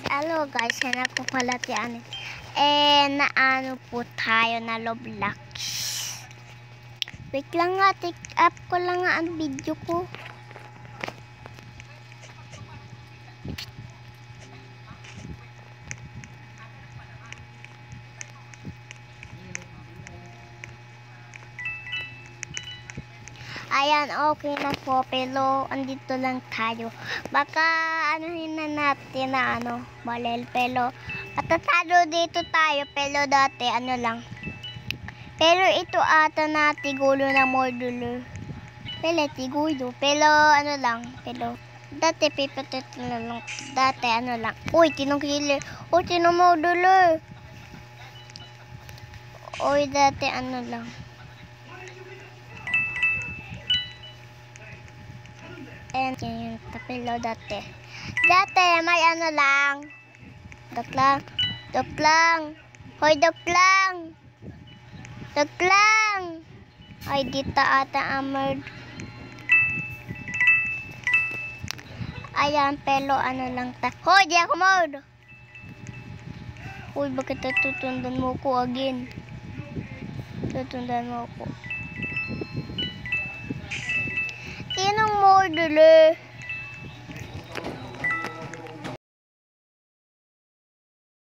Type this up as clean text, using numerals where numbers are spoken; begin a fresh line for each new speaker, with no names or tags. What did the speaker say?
Hello guys, hanap ko pala tiyan. Naano po tayo na Roblox. Wait lang nga, take up ko lang nga ang video ko. Ayan, okay na po, pero andito lang tayo. Baka anuhin na natin na balel, pero matatalo dito tayo, pero dati lang. Pero ito ata na tigulo na modulo. Pero tigulo, pero lang, pero dati pipitit na lang, dati lang. Uy, tinukili, uy, tinomodulo. Uy, dati lang. And yung tapilo dati. Dati may lang. Dok lang. Hoy, dok lang. Ay, dito ata amard. Ayan, pero lang ta. Hoy, di ako mode. Hoy, bakit tutundan mo ko again? Tutundan mo ko. Sinong modulo?